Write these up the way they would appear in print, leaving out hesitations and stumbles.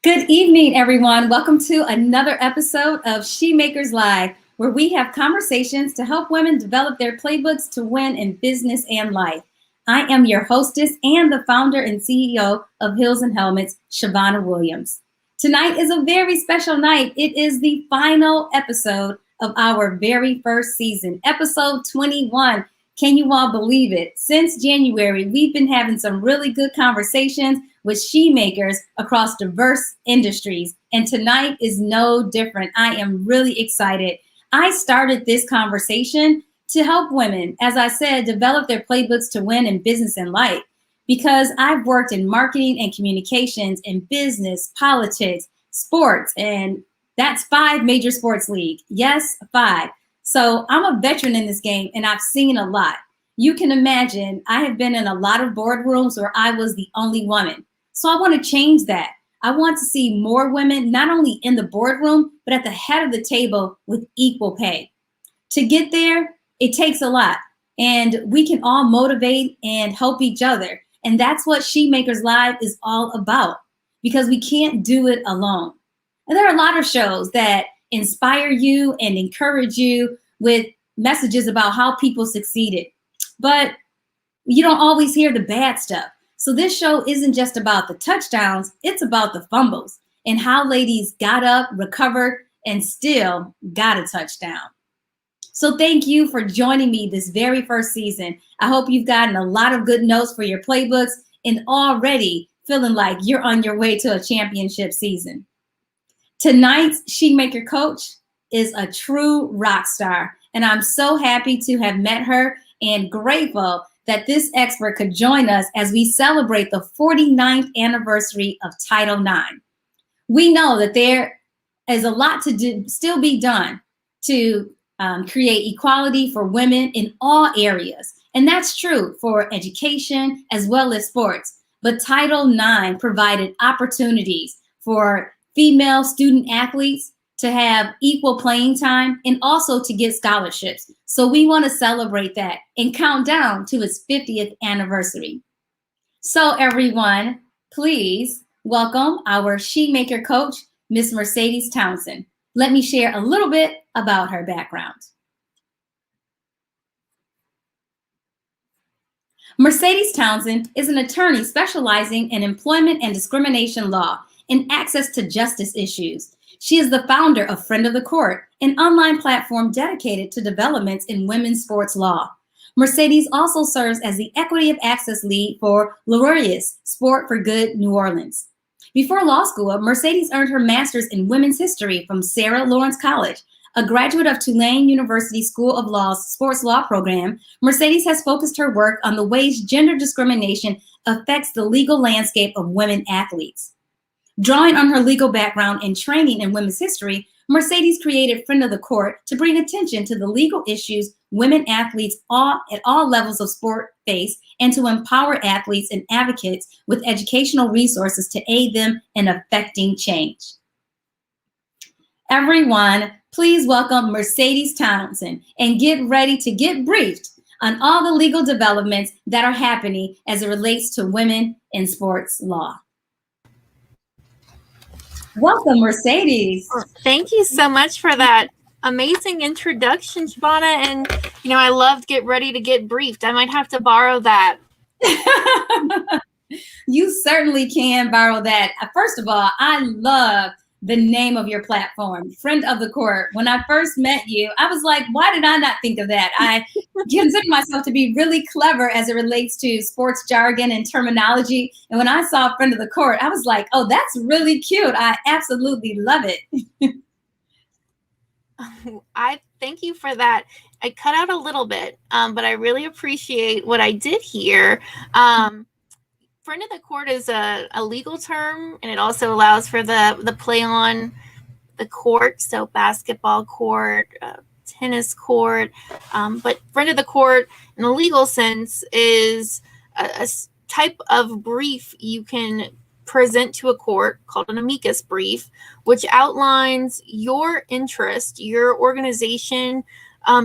Good evening, everyone. Welcome to another episode of SHEMAKERS Live, where we have conversations to help women develop their playbooks to win in business and life. I am your hostess and the founder and CEO of Heels and Helmets, Shavonna Williams. Tonight is a very special night. It is the final episode of our very first season, episode 21. Can you all believe it? Since January, we've been having some really good conversations with SHEMAKERS across diverse industries. And tonight is no different. I am really excited. I started this conversation to help women, as I said, develop their playbooks to win in business and life. Because I've worked in marketing and communications in business, politics, sports, and that's 5 major sports leagues. Yes, 5. So I'm a veteran in this game and I've seen a lot. You can imagine I have been in a lot of boardrooms where I was the only woman. So I want to change that. I want to see more women, not only in the boardroom, but at the head of the table with equal pay. To get there, it takes a lot. And we can all motivate and help each other. And that's what SHEMAKERS Live is all about, because we can't do it alone. And there are a lot of shows that inspire you and encourage you with messages about how people succeeded. But you don't always hear the bad stuff. So this show isn't just about the touchdowns, it's about the fumbles and how ladies got up, recovered, and still got a touchdown. So thank you for joining me this very first season. I hope you've gotten a lot of good notes for your playbooks and already feeling like you're on your way to a championship season. Tonight's SHEMAKER coach is a true rock star, and I'm so happy to have met her and grateful that this expert could join us as we celebrate the 49th anniversary of Title IX. We know that there is a lot to still be done to create equality for women in all areas. And that's true for education as well as sports. But Title IX provided opportunities for female student athletes to have equal playing time and also to get scholarships. So we want to celebrate that and count down to its 50th anniversary. So everyone, please welcome our SHEMAKER coach, Miss Mercedes Townsend. Let me share a little bit about her background. Mercedes Townsend is an attorney specializing in employment and discrimination law and access to justice issues. She is the founder of Friend of the Court, an online platform dedicated to developments in women's sports law. Mercedes also serves as the Equity of Access Lead for Laureus Sport for Good New Orleans. Before law school, Mercedes earned her master's in women's history from Sarah Lawrence College. A graduate of Tulane University School of Law's sports law program, Mercedes has focused her work on the ways gender discrimination affects the legal landscape of women athletes. Drawing on her legal background and training in women's history, Mercedes created Friend of the Court to bring attention to the legal issues women athletes at all levels of sport face and to empower athletes and advocates with educational resources to aid them in effecting change. Everyone, please welcome Mercedes Townsend and get ready to get briefed on all the legal developments that are happening as it relates to women in sports law. Welcome, Mercedes. Thank you so much for that amazing introduction, Shavonna. And, I loved Get Ready to Get Briefed. I might have to borrow that. You certainly can borrow that. First of all, I love the name of your platform, Friend of the Court. When I first met you, I was like, why did I not think of that? I consider myself to be really clever as it relates to sports jargon and terminology. And when I saw Friend of the Court, I was like, oh, that's really cute. I absolutely love it. I thank you for that. I cut out a little bit, but I really appreciate what I did here. Friend of the Court is a legal term, and it also allows for the play on the court, so basketball court, tennis court. But Friend of the Court, in a legal sense, is a type of brief you can present to a court called an amicus brief, which outlines your interest, your organization,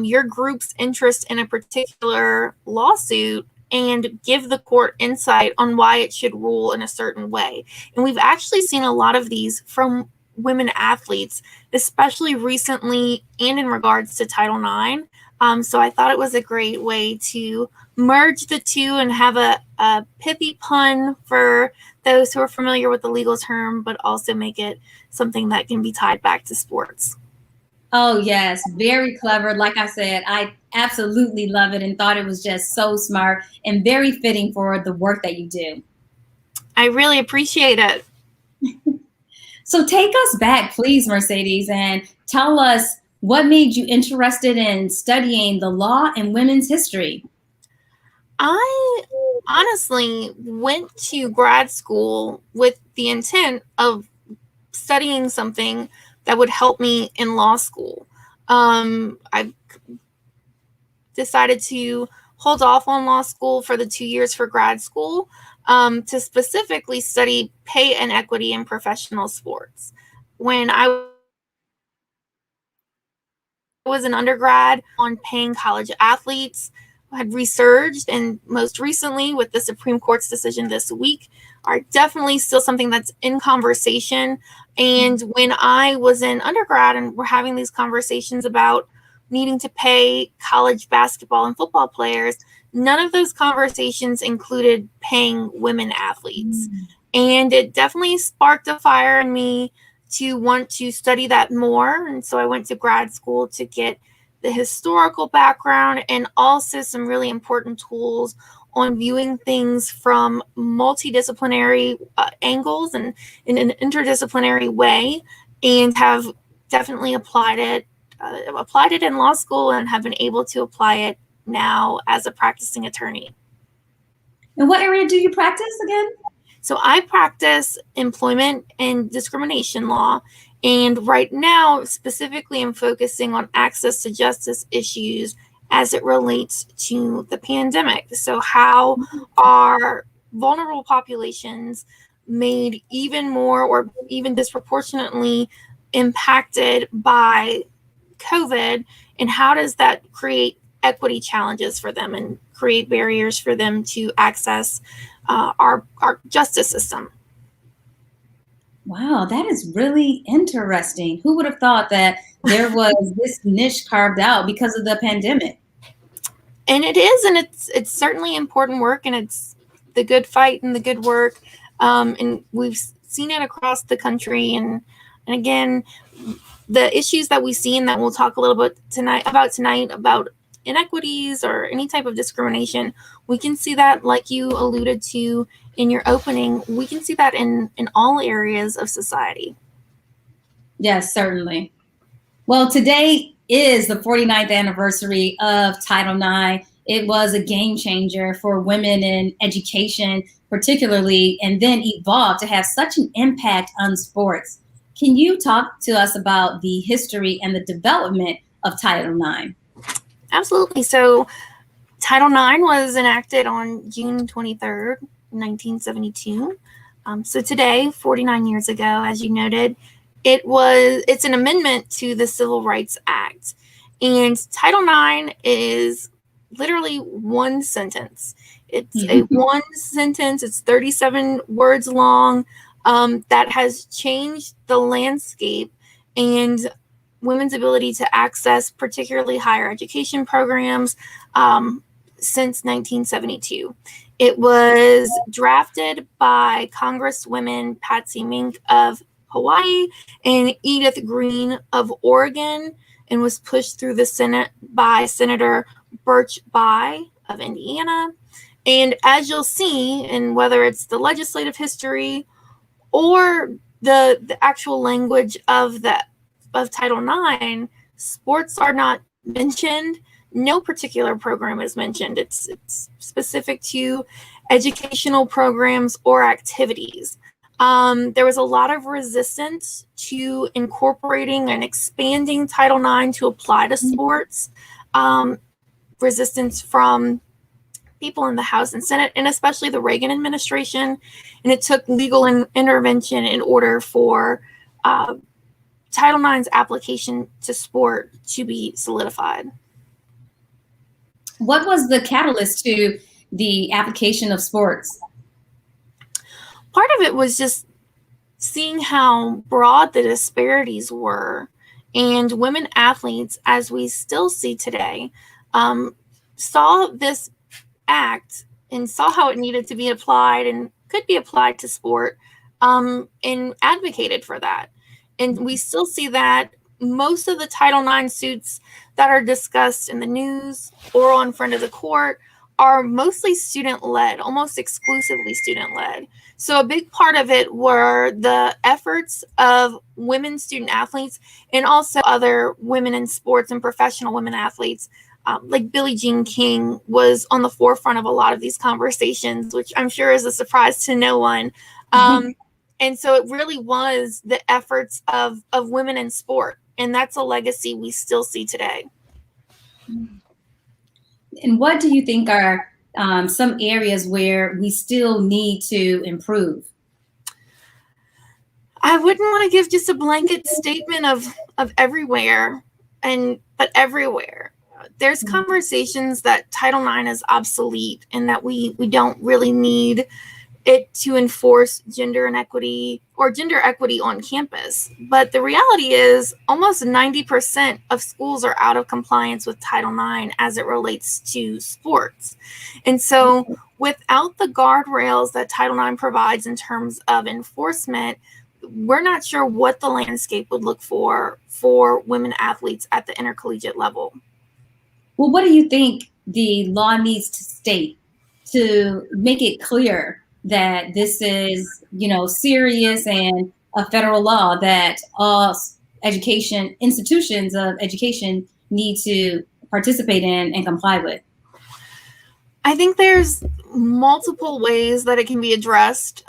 your group's interest in a particular lawsuit, and give the court insight on why it should rule in a certain way. And we've actually seen a lot of these from women athletes, especially recently and in regards to Title IX. So I thought it was a great way to merge the two and have a pithy pun for those who are familiar with the legal term, but also make it something that can be tied back to sports. Oh, yes. Very clever. Like I said, I absolutely love it and thought it was just so smart and very fitting for the work that you do. I really appreciate it. So take us back, please, Mercedes, and tell us what made you interested in studying the law and women's history. I honestly went to grad school with the intent of studying something that would help me in law school. I decided to hold off on law school for the 2 years for grad school to specifically study pay and equity in professional sports. When I was an undergrad on paying college athletes, had resurged, and most recently with the Supreme Court's decision this week, are definitely still something that's in conversation. And when I was in undergrad and we're having these conversations about needing to pay college basketball and football players, none of those conversations included paying women athletes. And it definitely sparked a fire in me to want to study that more. And so I went to grad school to get the historical background and also some really important tools on viewing things from multidisciplinary angles and in an interdisciplinary way, and have definitely applied it in law school and have been able to apply it now as a practicing attorney. And what area do you practice again? So I practice employment and discrimination law. And right now, specifically, I'm focusing on access to justice issues as it relates to the pandemic. So how are vulnerable populations made even more or even disproportionately impacted by COVID, and how does that create equity challenges for them and create barriers for them to access our justice system? Wow, that is really interesting. Who would have thought that there was this niche carved out because of the pandemic? And it is, and it's certainly important work, and it's the good fight and the good work. And we've seen it across the country. And again, the issues that we see and that we'll talk a little bit tonight about inequities or any type of discrimination, we can see that, like you alluded to in your opening, we can see that in all areas of society. Yes, certainly. Well, today is the 49th anniversary of Title IX. It was a game changer for women in education, particularly, and then evolved to have such an impact on sports. Can you talk to us about the history and the development of Title IX? Absolutely. So Title IX was enacted on June 23rd, 1972. So today, 49 years ago, as you noted, it's an amendment to the Civil Rights Act. And Title IX is literally one sentence. It's a one sentence. It's 37 words long, that has changed the landscape and women's ability to access particularly higher education programs since 1972. It was drafted by Congresswomen Patsy Mink of Hawaii and Edith Green of Oregon, and was pushed through the Senate by Senator Birch Bayh of Indiana. And as you'll see, and whether it's the legislative history or the actual language of Title IX, sports are not mentioned. No particular program is mentioned. It's specific to educational programs or activities. There was a lot of resistance to incorporating and expanding Title IX to apply to sports. Resistance from people in the House and Senate, and especially the Reagan administration. And it took legal intervention in order for Title IX's application to sport to be solidified. What was the catalyst to the application of sports? Part of it was just seeing how broad the disparities were, and women athletes, as we still see today, saw this act and saw how it needed to be applied and could be applied to sport, and advocated for that. And we still see that most of the Title IX suits that are discussed in the news or in front of the court are mostly student-led, almost exclusively student-led. So a big part of it were the efforts of women student athletes and also other women in sports and professional women athletes. Like Billie Jean King was on the forefront of a lot of these conversations, which I'm sure is a surprise to no one. And so it really was the efforts of women in sport. And that's a legacy we still see today. And what do you think are some areas where we still need to improve? I wouldn't want to give just a blanket statement of everywhere, but everywhere. There's conversations that Title IX is obsolete and that we don't really need it to enforce gender inequity or gender equity on campus. But the reality is almost 90% of schools are out of compliance with Title IX as it relates to sports. And so without the guardrails that Title IX provides in terms of enforcement, we're not sure what the landscape would look for women athletes at the intercollegiate level. Well, what do you think the law needs to state to make it clear that this is, serious and a federal law that all education institutions of education need to participate in and comply with? I think there's multiple ways that it can be addressed,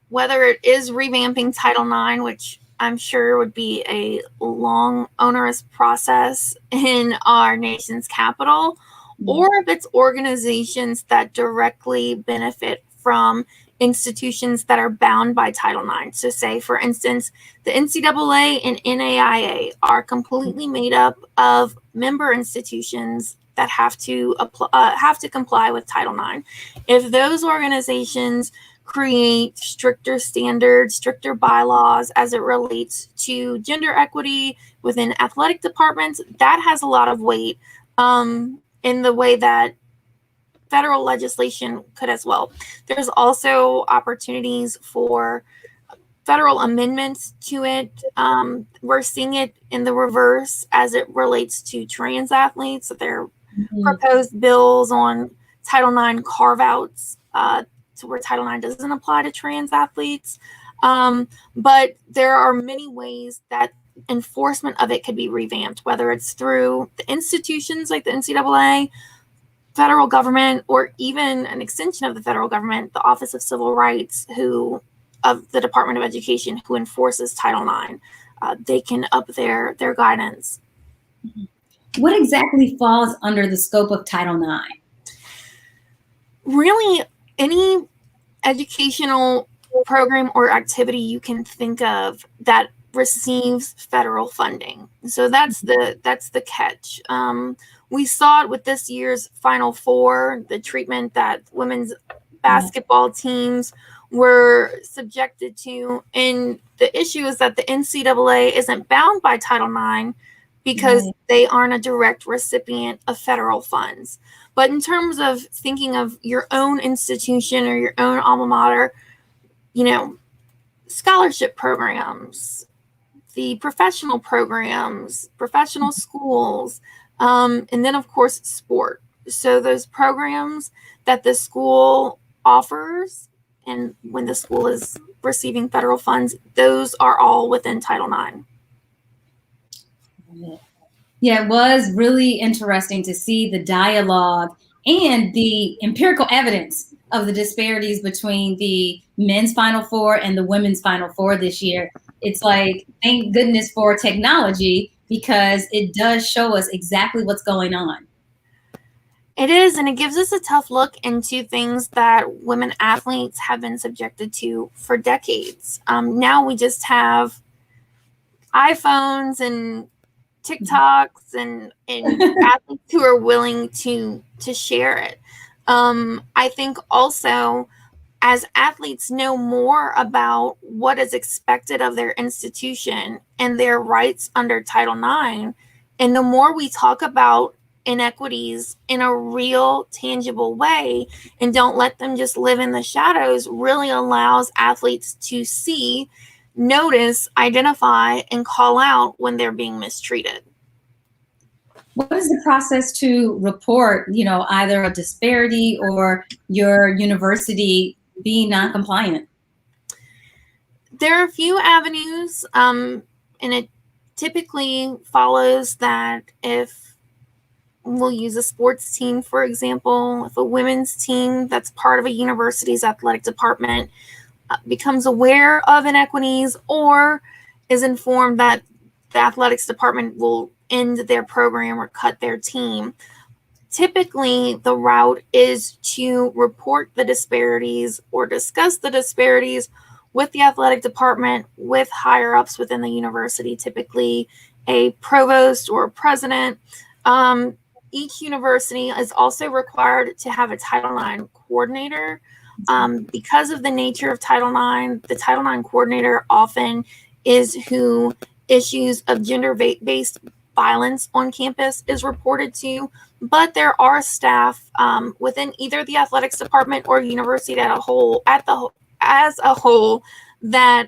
whether it is revamping Title IX, which I'm sure would be a long, onerous process in our nation's capital, or if it's organizations that directly benefit from institutions that are bound by Title IX. So say, for instance, the NCAA and NAIA are completely made up of member institutions that have to comply with Title IX. If those organizations create stricter standards, stricter bylaws as it relates to gender equity within athletic departments, that has a lot of weight in the way that federal legislation could as well. There's also opportunities for federal amendments to it. We're seeing it in the reverse as it relates to trans athletes. So there are proposed bills on Title IX carve-outs to where Title IX doesn't apply to trans athletes. But there are many ways that enforcement of it could be revamped, whether it's through the institutions like the NCAA, federal government, or even an extension of the federal government, the Office of Civil Rights, of the Department of Education, who enforces Title IX. They can up their guidance. What exactly falls under the scope of Title IX? Really, any educational program or activity you can think of that receives federal funding. So that's the catch. We saw it with this year's Final Four, the treatment that women's basketball teams were subjected to. And the issue is that the NCAA isn't bound by Title IX because they aren't a direct recipient of federal funds. But in terms of thinking of your own institution or your own alma mater, scholarship programs, the professional programs, professional schools, and then, of course, sport. So those programs that the school offers, and when the school is receiving federal funds, those are all within Title IX. Yeah, it was really interesting to see the dialogue and the empirical evidence of the disparities between the men's Final Four and the women's Final Four this year. It's like, thank goodness for technology, because it does show us exactly what's going on. It is, and it gives us a tough look into things that women athletes have been subjected to for decades. Now we just have iPhones and TikToks and athletes who are willing to share it. I think also as athletes know more about what is expected of their institution and their rights under Title IX, and the more we talk about inequities in a real, tangible way and don't let them just live in the shadows, really allows athletes to see, notice, identify, and call out when they're being mistreated. What is the process to report, either a disparity or your university being non-compliant? There are a few avenues, and it typically follows that if we'll use a sports team, for example, if a women's team that's part of a university's athletic department becomes aware of inequities or is informed that the athletics department will end their program or cut their team, typically the route is to report the disparities or discuss the disparities with the athletic department, with higher ups within the university, typically a provost or a president. Each university is also required to have a Title IX coordinator. Because of the nature of Title IX, the Title IX coordinator often is who issues of gender-based violence on campus is reported to, but there are staff within either the athletics department or university as a whole that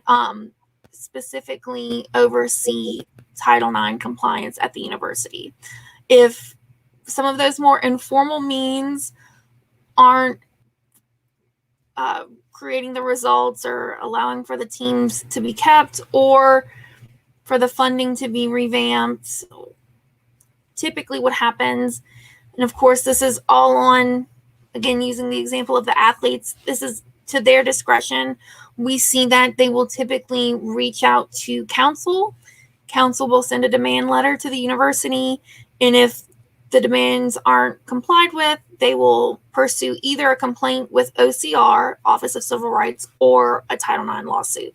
specifically oversee Title IX compliance at the university. If some of those more informal means aren't creating the results or allowing for the teams to be kept or for the funding to be revamped, typically what happens, and of course this is all on, again, using the example of the athletes, this is to their discretion. We see that they will typically reach out to council. Council will send a demand letter to the university, and if the demands aren't complied with, they will pursue either a complaint with OCR, Office of Civil Rights, or a Title IX lawsuit.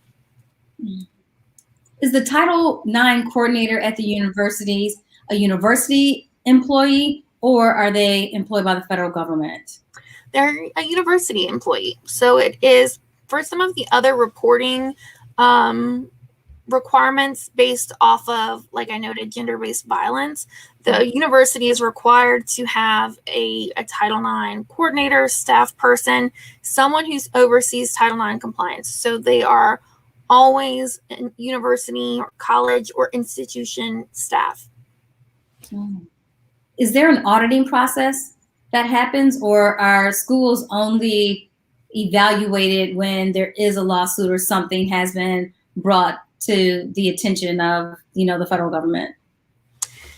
Is the Title IX coordinator at the universities a university employee, or are they employed by the federal government? They're a university employee. So it is, for some of the other reporting requirements based off of, like I noted, gender-based violence, the university is required to have a Title IX coordinator, staff person, someone who oversees Title IX compliance. So they are always university or college or institution staff. Is there an auditing process that happens, or are schools only evaluated when there is a lawsuit or something has been brought to the attention of, the federal government?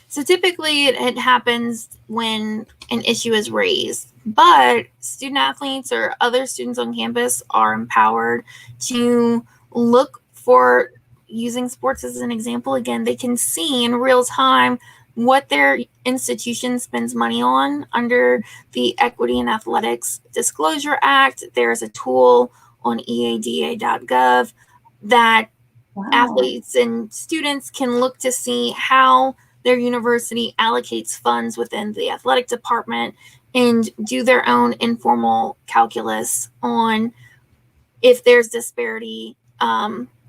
So typically it happens when an issue is raised, but student athletes or other students on campus are empowered to look for, using sports as an example, again, they can see in real time what their institution spends money on under the Equity in Athletics Disclosure Act. There's a tool on eada.gov that athletes and students can look to see how their university allocates funds within the athletic department and do their own informal calculus on if there's disparity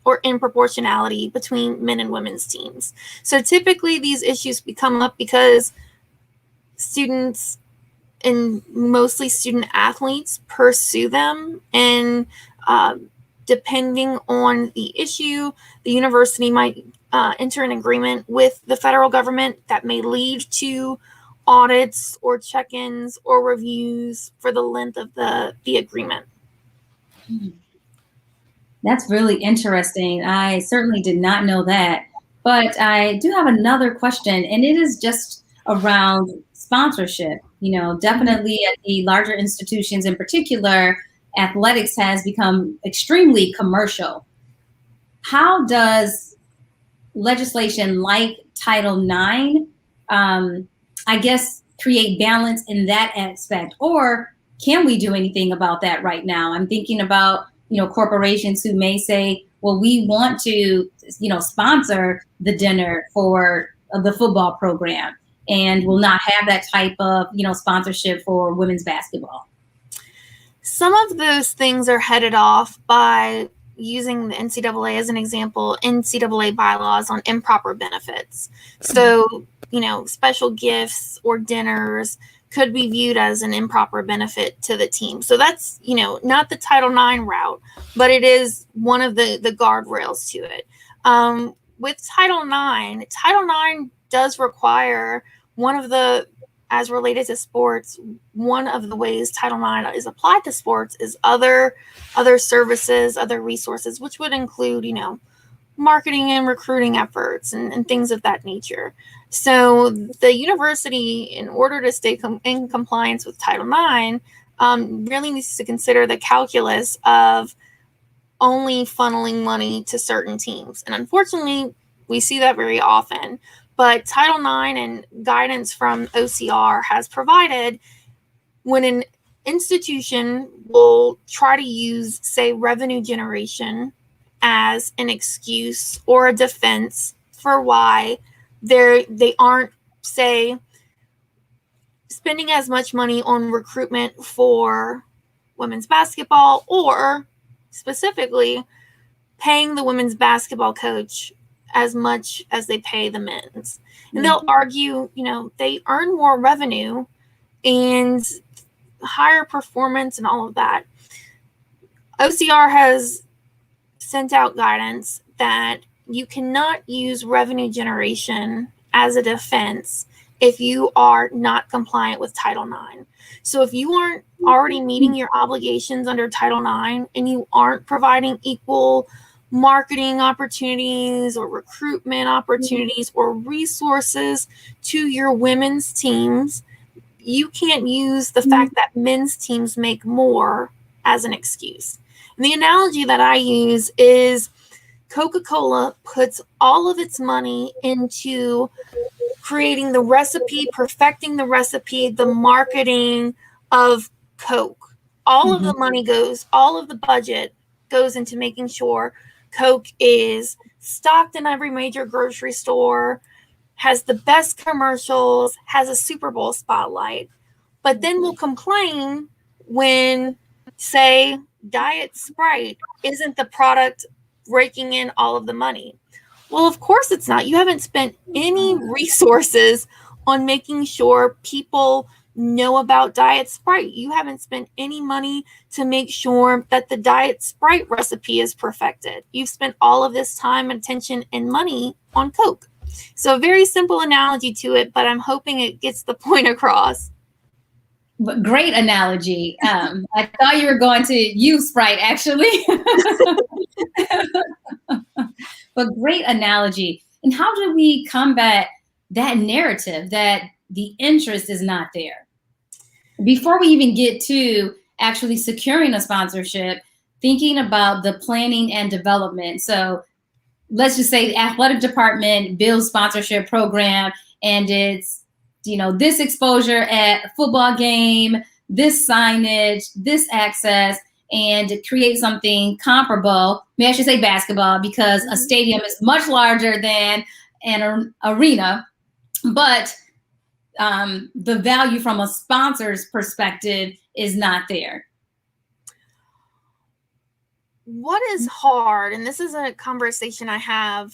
or improportionality between men and women's teams. So typically these issues come up because students and mostly student athletes pursue them, and depending on the issue, the university might enter an agreement with the federal government that may lead to audits or check-ins or reviews for the length of the agreement. That's really interesting. I certainly did not know that, but I do have another question, and it is just around sponsorship. Definitely at the larger institutions in particular, athletics has become extremely commercial. How does legislation like Title IX, create balance in that aspect? Or can we do anything about that right now? I'm thinking about, corporations who may say, well, we want to, sponsor the dinner for the football program, and will not have that type of, sponsorship for women's basketball. Some of those things are headed off by using the NCAA as an example, NCAA bylaws on improper benefits. So, special gifts or dinners could be viewed as an improper benefit to the team. So that's, not the Title IX route, but it is one of the guardrails to it. With Title IX does require one of the, as related to sports, one of the ways Title IX is applied to sports is other services, other resources, which would include, marketing and recruiting efforts and things of that nature. So the university, in order to stay in compliance with Title IX, really needs to consider the calculus of only funneling money to certain teams. And unfortunately, we see that very often. But Title IX and guidance from OCR has provided when an institution will try to use, say, revenue generation as an excuse or a defense for why they aren't, say, spending as much money on recruitment for women's basketball, or specifically paying the women's basketball coach as much as they pay the men's. And they'll argue, they earn more revenue and higher performance and all of that. OCR has sent out guidance that you cannot use revenue generation as a defense if you are not compliant with Title IX. So if you aren't already meeting your obligations under Title IX and you aren't providing equal marketing opportunities or recruitment opportunities or resources to your women's teams, you can't use the fact that men's teams make more as an excuse. And the analogy that I use is Coca-Cola puts all of its money into creating the recipe, perfecting the recipe, the marketing of Coke. All of the money all of the budget goes into making sure Coke is stocked in every major grocery store, has the best commercials, has a Super Bowl spotlight, but then will complain when, say, Diet Sprite isn't the product raking in all of the money. Well, of course it's not. You haven't spent any resources on making sure people know about Diet Sprite. You haven't spent any money to make sure that the Diet Sprite recipe is perfected. You've spent all of this time, attention, and money on Coke. So a very simple analogy to it, but I'm hoping it gets the point across. But great analogy. I thought you were going to use Sprite, actually. But great analogy. And how do we combat that narrative that the interest is not there? Before we even get to actually securing a sponsorship, thinking about the planning and development. So let's just say the athletic department builds sponsorship program, and it's, this exposure at a football game, this signage, this access, and create something comparable. I should say basketball, because a stadium is much larger than an arena, but the value from a sponsor's perspective is not there. What is hard, and this is a conversation I have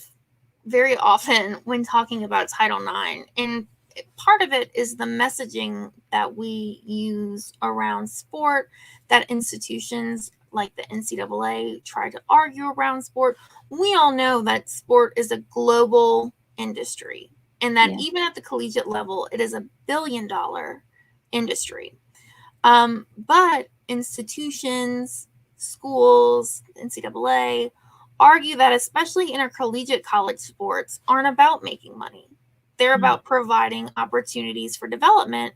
very often when talking about Title IX, and part of it is the messaging that we use around sport, that institutions like the NCAA try to argue around sport. We all know that sport is a global industry, and that even at the collegiate level, it is a billion-dollar industry. But institutions, schools, NCAA argue that especially intercollegiate college sports aren't about making money. They're about providing opportunities for development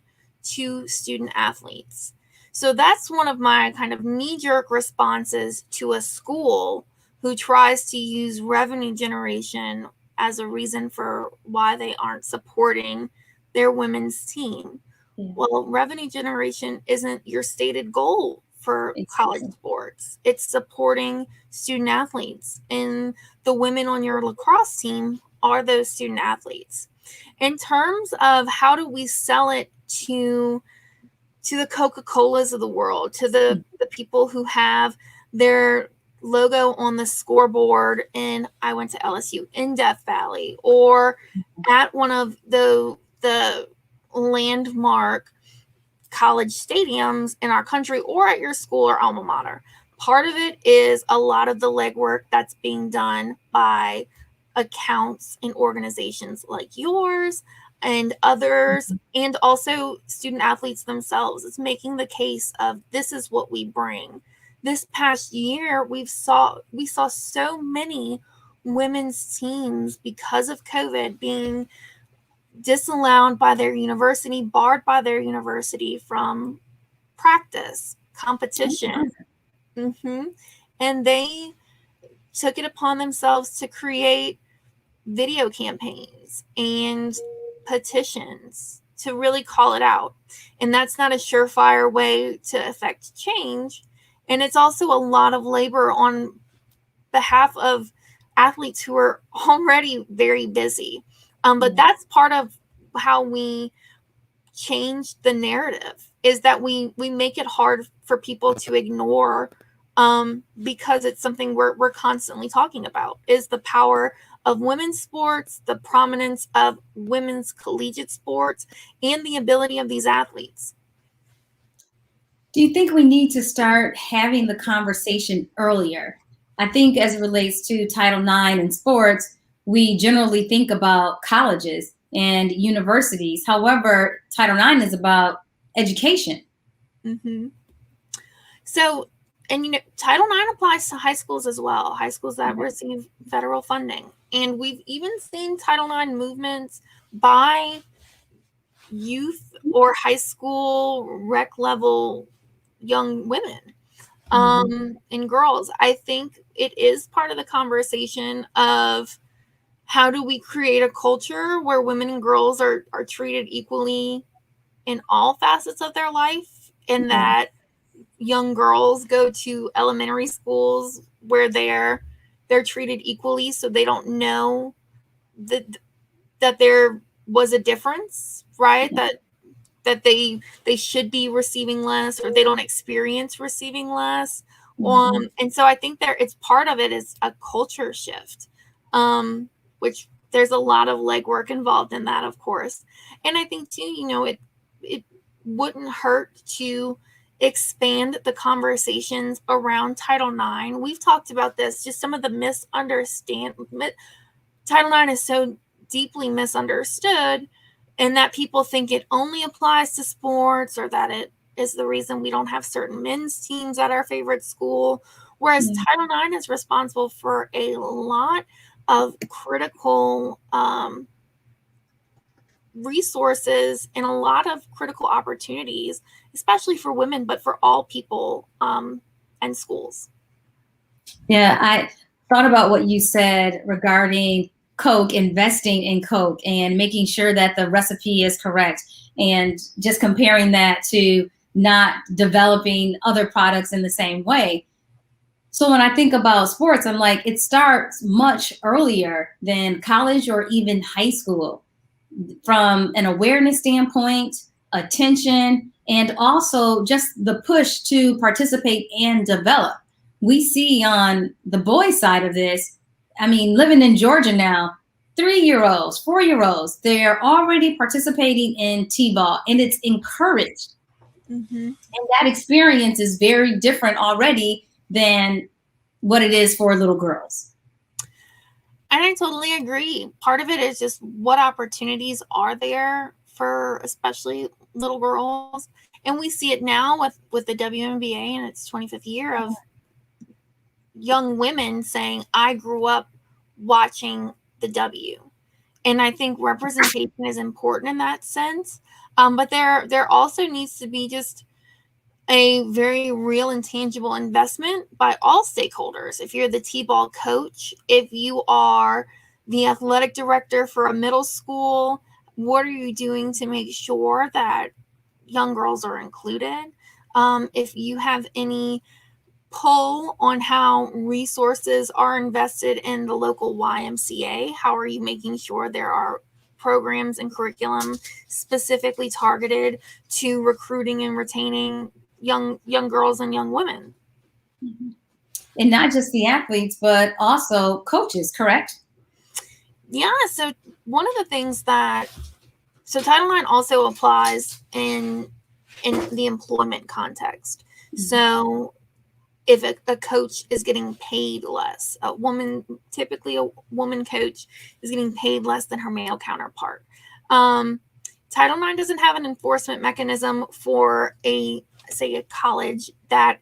to student athletes. So that's one of my kind of knee-jerk responses to a school who tries to use revenue generation as a reason for why they aren't supporting their women's team. Well, revenue generation isn't your stated goal for college sports. It's supporting student athletes, and the women on your lacrosse team are those student athletes. In terms of how do we sell it to to the Coca-Colas of the world, to the people who have their logo on the scoreboard in, I went to LSU, in Death Valley, or at one of the landmark college stadiums in our country, or at your school or alma mater. Part of it is a lot of the legwork that's being done by accounts and organizations like yours and others, and also student athletes themselves. It's making the case of this is what we bring. This past year, we saw so many women's teams, because of COVID, being disallowed by their university, barred by their university from practice, competition. And they took it upon themselves to create video campaigns and petitions to really call it out. And that's not a surefire way to affect change. And it's also a lot of labor on behalf of athletes who are already very busy. But that's part of how we change the narrative, is that we make it hard for people to ignore, because it's something we're constantly talking about, is the power of women's sports, the prominence of women's collegiate sports, and the ability of these athletes. Do you think we need to start having the conversation earlier? I think as it relates to Title IX and sports, we generally think about colleges and universities. However, Title IX is about education. So, and Title IX applies to high schools as well, high schools that receive federal funding. And we've even seen Title IX movements by youth or high school rec level young women and girls. I think it is part of the conversation of how do we create a culture where women and girls are treated equally in all facets of their life, and that young girls go to elementary schools where they're treated equally, so they don't know that there was a difference, right? That they should be receiving less, or they don't experience receiving less. And so I think it's part of it is a culture shift, which there's a lot of legwork involved in that, of course. And I think too, it wouldn't hurt to expand the conversations around Title IX. We've talked about this, just some of the Title IX is so deeply misunderstood, and that people think it only applies to sports, or that it is the reason we don't have certain men's teams at our favorite school, whereas Title IX is responsible for a lot of critical resources and a lot of critical opportunities, especially for women, but for all people and schools. Yeah, I thought about what you said regarding Coke, investing in Coke and making sure that the recipe is correct, and just comparing that to not developing other products in the same way. So when I think about sports, I'm like, it starts much earlier than college or even high school, from an awareness standpoint, attention, and also just the push to participate and develop. We see on the boys' side of this, I mean, living in Georgia now, 3-year-olds, 4-year-olds, they're already participating in T-ball, and it's encouraged. And that experience is very different already than what it is for little girls. And I totally agree. Part of it is just what opportunities are there for especially little girls. And we see it now with the WNBA in its 25th year of young women saying, I grew up watching the W. And I think representation is important in that sense. But there also needs to be just a very real and tangible investment by all stakeholders. If you're the T-ball coach, if you are the athletic director for a middle school, what are you doing to make sure that young girls are included? If you have any pull on how resources are invested in the local YMCA, how are you making sure there are programs and curriculum specifically targeted to recruiting and retaining young girls and young women. And not just the athletes, but also coaches, correct? Yeah, so one of the things so Title IX also applies in the employment context. So if a coach is getting paid less, typically a woman coach is getting paid less than her male counterpart. Title IX doesn't have an enforcement mechanism for a college that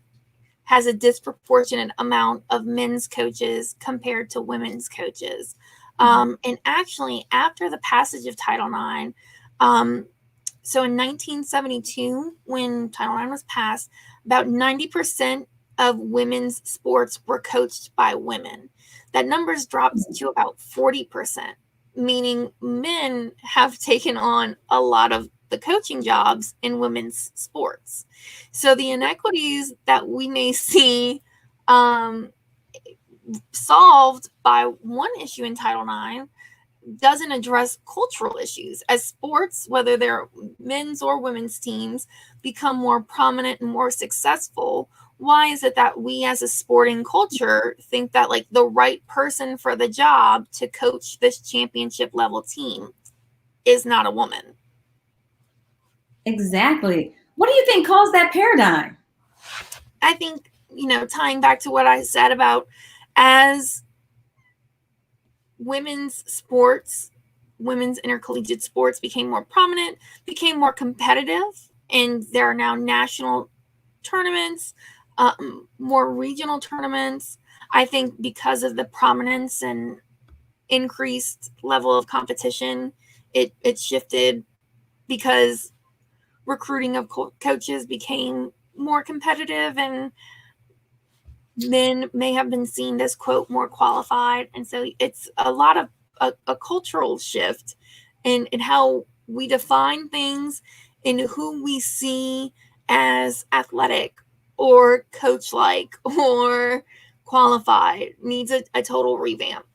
has a disproportionate amount of men's coaches compared to women's coaches. And actually, after the passage of Title IX, so in 1972, when Title IX was passed, about 90% of women's sports were coached by women. That number's dropped to about 40%, meaning men have taken on a lot of the coaching jobs in women's sports. So the inequities that we may see solved by one issue in Title IX doesn't address cultural issues. As sports, whether they're men's or women's teams, become more prominent and more successful, why is it that we as a sporting culture think that like the right person for the job to coach this championship level team is not a woman? Exactly. What do you think caused that paradigm? I think, tying back to what I said about as women's intercollegiate sports became more prominent, became more competitive, and there are now national tournaments, more regional tournaments. I think because of the prominence and increased level of competition, it shifted because recruiting of coaches became more competitive, and men may have been seen as, quote, more qualified. And so it's a lot of a cultural shift in how we define things and who we see as athletic or coach-like or qualified needs a total revamp.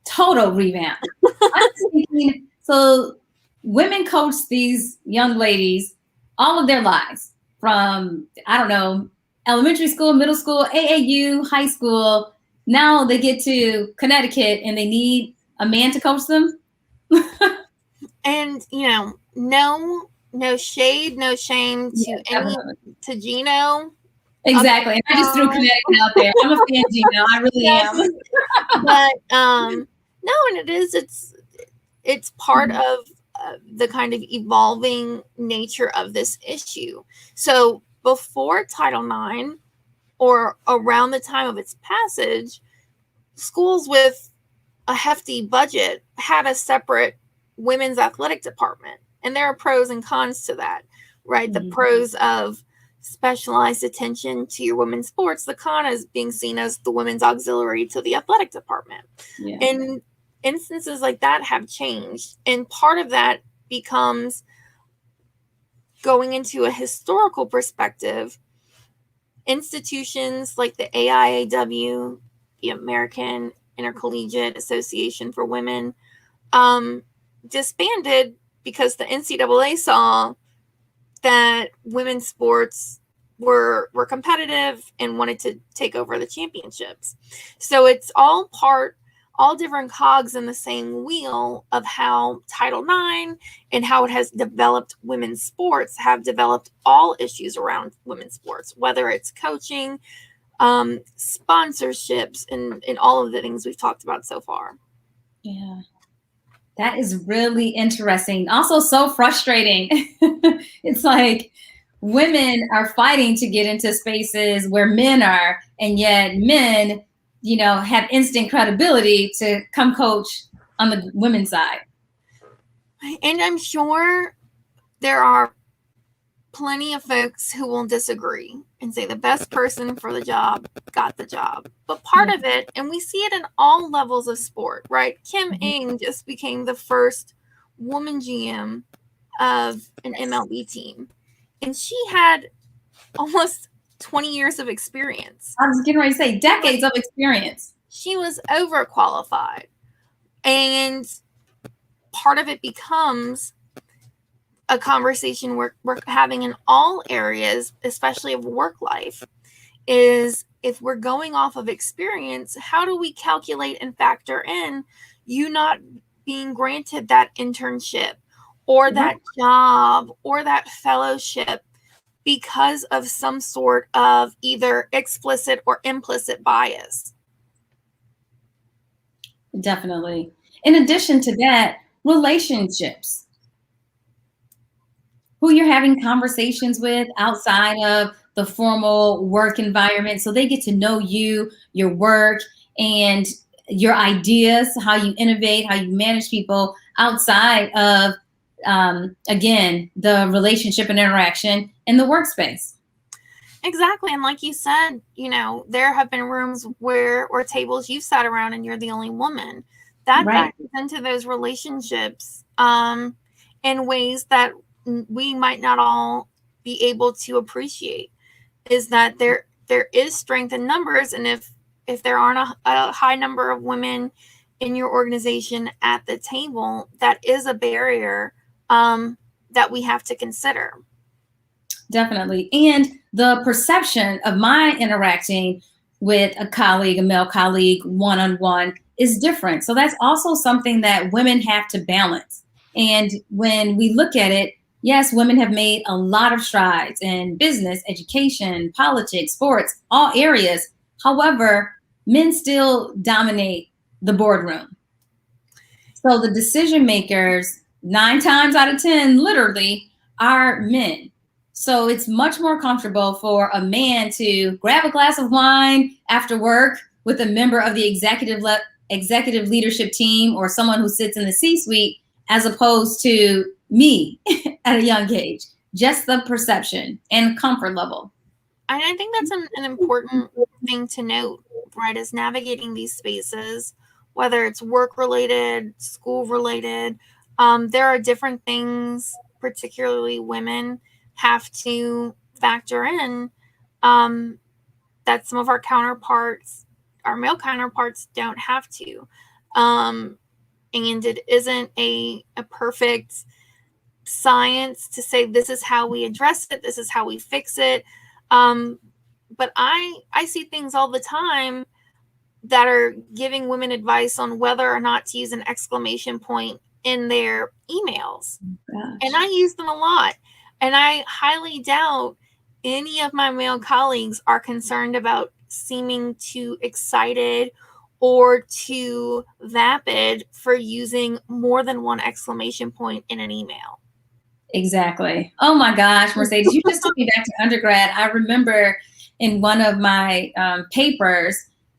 Total revamp. I'm thinking, so women coach these young ladies all of their lives from, I don't know, elementary school, middle school, AAU, high school. Now they get to Connecticut and they need a man to coach them. And, no shade, no shame to Gino. Exactly. And I just threw Connecticut out there. I'm a fan, Gino. I really am. But no, and it's part of the kind of evolving nature of this issue. So before Title IX, or around the time of its passage, schools with a hefty budget had a separate women's athletic department. And there are pros and cons to that, right? The pros of specialized attention to your women's sports, the con is being seen as the women's auxiliary to the athletic department. Yeah. And instances like that have changed. And part of that becomes going into a historical perspective. Institutions like the AIAW, the American Intercollegiate Association for Women, disbanded because the NCAA saw that women's sports were competitive and wanted to take over the championships. So it's all different cogs in the same wheel of how Title IX and how it has developed women's sports have developed all issues around women's sports, whether it's coaching, sponsorships, and all of the things we've talked about so far. Yeah. That is really interesting. Also so frustrating. It's like women are fighting to get into spaces where men are, and yet men, have instant credibility to come coach on the women's side. And I'm sure there are plenty of folks who will disagree and say the best person for the job got the job. But part of it, and we see it in all levels of sport, right? Kim Ng just became the first woman GM of an MLB team. And she had almost 20 years of experience. I was getting ready to say decades of experience. She was overqualified. And part of it becomes a conversation we're having in all areas, especially of work life, is if we're going off of experience, how do we calculate and factor in you not being granted that internship or that job or that fellowship because of some sort of either explicit or implicit bias? Definitely. In addition to that, relationships. Who you're having conversations with outside of the formal work environment, so they get to know you, your work, and your ideas, how you innovate, how you manage people outside of, again, the relationship and interaction in the workspace. Exactly. And like you said, there have been rooms or tables you've sat around and you're the only woman. That factors into those relationships in ways that we might not all be able to appreciate, is that there is strength in numbers. And if there aren't a high number of women in your organization at the table, that is a barrier that we have to consider. Definitely. And the perception of my interacting with a colleague, a male colleague, one-on-one is different. So that's also something that women have to balance. And when we look at it, yes, women have made a lot of strides in business, education, politics, sports, all areas. However, men still dominate the boardroom. So the decision makers, 9 times out of 10, literally, are men. So it's much more comfortable for a man to grab a glass of wine after work with a member of the executive leadership team or someone who sits in the C-suite, as opposed to me at a young age. Just the perception and comfort level. I think that's an important thing to note, right, is navigating these spaces, whether it's work-related, school-related. There are different things, particularly women, have to factor in that some of our male counterparts don't have to. And it isn't a perfect science to say this is how we address it, this is how we fix it. But I see things all the time that are giving women advice on whether or not to use an exclamation point in their emails. And I use them a lot. And I highly doubt any of my male colleagues are concerned about seeming too excited or too vapid for using more than one exclamation point in an email. Exactly. Oh my gosh, Mercedes, you just took me back to undergrad. I remember in one of my papers,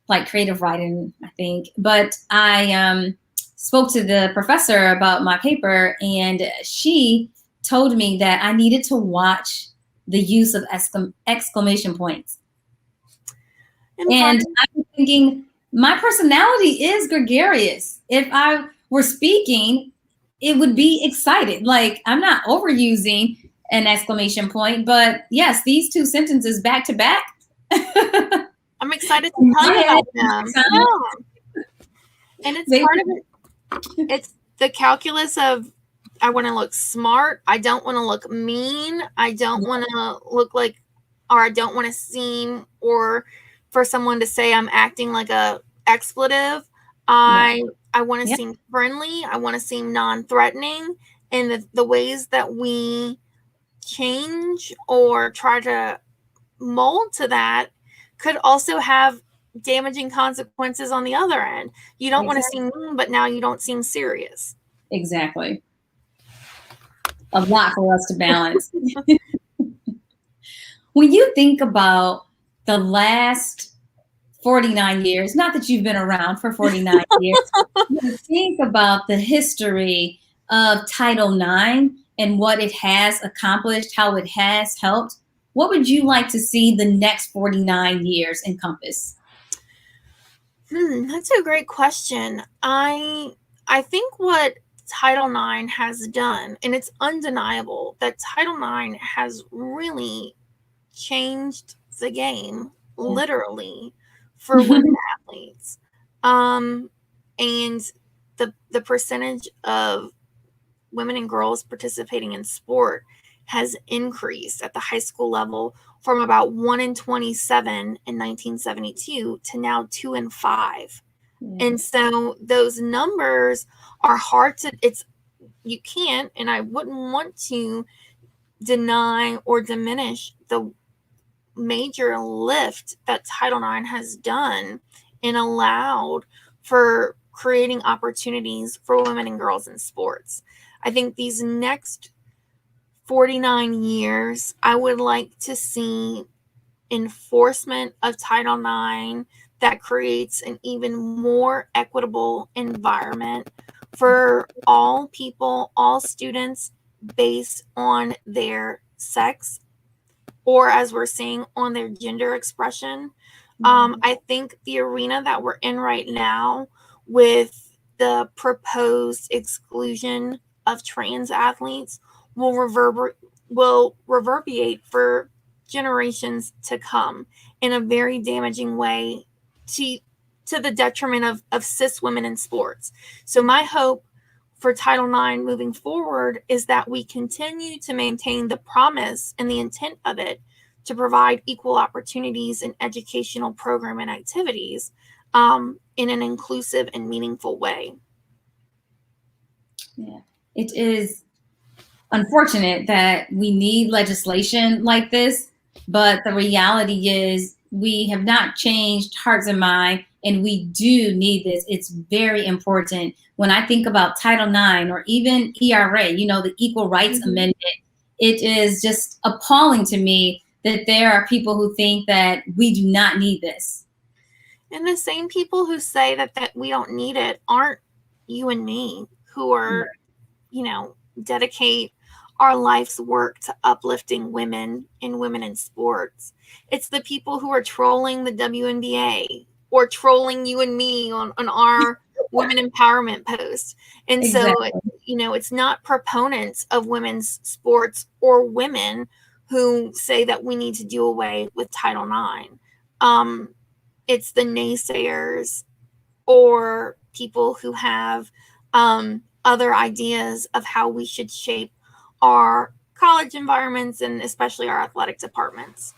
like creative writing, I think, but I spoke to the professor about my paper, and she told me that I needed to watch the use of exclamation points. And I was thinking, my personality is gregarious. If I were speaking, it would be excited. Like, I'm not overusing an exclamation point, but yes, these 2 sentences back to back. I'm excited to tell you about them. Yeah. And it's part of it. It's the calculus of, I want to look smart. I don't want to look mean. I don't want to look like, or I don't want to seem, or for someone to say I'm acting like a expletive. I want to seem friendly. I want to seem non-threatening. And the ways that we change or try to mold to that could also have damaging consequences on the other end. You don't want to seem mean, but now you don't seem serious. Exactly. A lot for us to balance. When you think about the last 49 years, not that you've been around for 49 years, you think about the history of Title IX and what it has accomplished, how it has helped, what would you like to see the next 49 years encompass? That's a great question. I think what Title IX has done, and it's undeniable that Title IX has really changed the game, literally, for women athletes. And the percentage of women and girls participating in sport has increased at the high school level from about 1 in 27 in 1972 to now 2 in 5. And so those numbers are hard to, you can't, and I wouldn't want to deny or diminish the major lift that Title IX has done and allowed for creating opportunities for women and girls in sports. I think these next 49 years, I would like to see enforcement of Title IX that creates an even more equitable environment for all people, all students, based on their sex, or as we're seeing, on their gender expression. I think the arena that we're in right now with the proposed exclusion of trans athletes will reverberate for generations to come in a very damaging way to the detriment of cis women in sports. So my hope for Title IX moving forward is that we continue to maintain the promise and the intent of it to provide equal opportunities in educational program and activities in an inclusive and meaningful way. Yeah, it is unfortunate that we need legislation like this, but the reality is we have not changed hearts and mind, and we do need this. It's very important. When I think about Title IX or even ERA, the Equal Rights Amendment, it is just appalling to me that there are people who think that we do not need this. And the same people who say that we don't need it aren't you and me, who are, dedicate our life's work to uplifting women and women in sports. It's the people who are trolling the WNBA or trolling you and me on our women empowerment post. And exactly. So, it's not proponents of women's sports or women who say that we need to do away with Title IX. It's the naysayers or people who have other ideas of how we should shape our college environments and especially our athletic departments.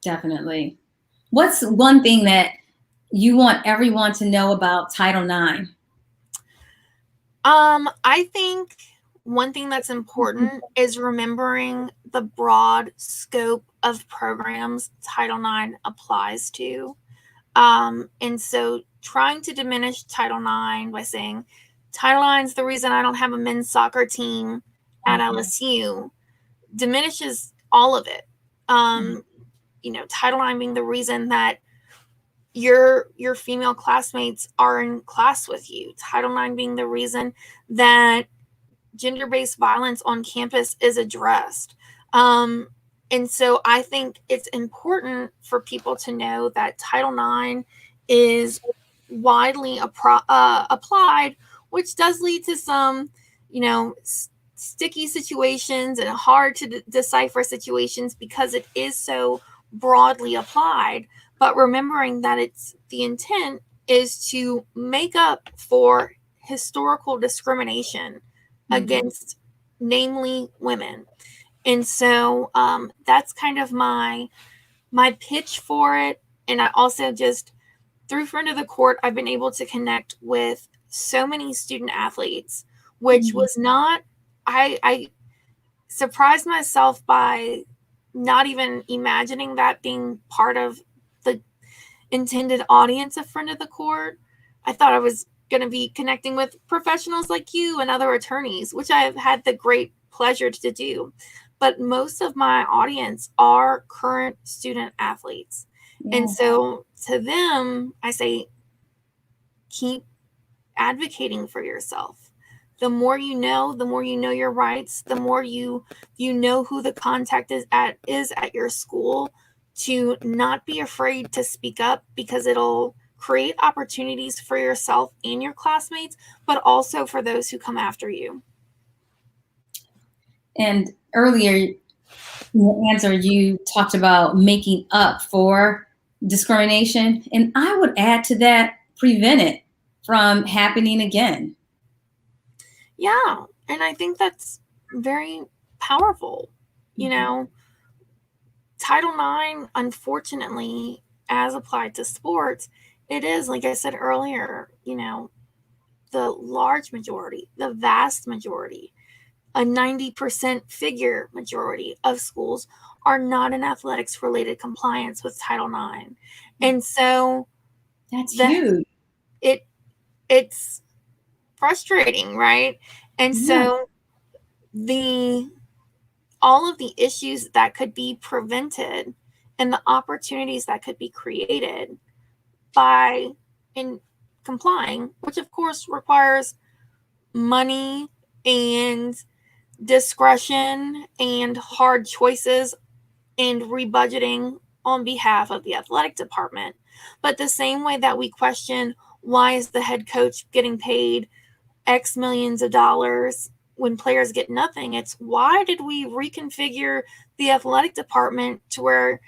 Definitely. What's one thing that you want everyone to know about Title IX? I think one thing that's important is remembering the broad scope of programs Title IX applies to. And so trying to diminish Title IX by saying Title IX is the reason I don't have a men's soccer team at LSU diminishes all of it. Title IX being the reason that your female classmates are in class with you. Title IX being the reason that gender-based violence on campus is addressed. And so I think it's important for people to know that Title IX is widely applied, which does lead to some, sticky situations and hard to decipher situations because it is so broadly applied. But remembering that the intent is to make up for historical discrimination against, namely, women. And so that's kind of my pitch for it. And I also just, through Friend of the Court, I've been able to connect with so many student athletes, which was not, I surprised myself by not even imagining that being part of the intended audience of Friend of the Court. I thought I was going to be connecting with professionals like you and other attorneys, which I have had the great pleasure to do. But most of my audience are current student athletes. Yeah. And so to them, I say, keep advocating for yourself. The more you know your rights, the more you know who the contact is at your school, to not be afraid to speak up, because it'll create opportunities for yourself and your classmates, but also for those who come after you. And earlier in your answer, you talked about making up for discrimination. And I would add to that, prevent it from happening again. Yeah. And I think that's very powerful. You know, Title IX, unfortunately, as applied to sports, it is, like I said earlier, you know, the large majority, the vast majority, a 90% figure majority of schools are not in athletics related compliance with Title IX. And so that's huge. It's frustrating, right? And Yeah. so all of the issues that could be prevented and the opportunities that could be created by in complying, which of course requires money and discretion and hard choices and rebudgeting on behalf of the athletic department. But the same way that we question why is the head coach getting paid X millions of dollars when players get nothing, it's why did we reconfigure the athletic department to where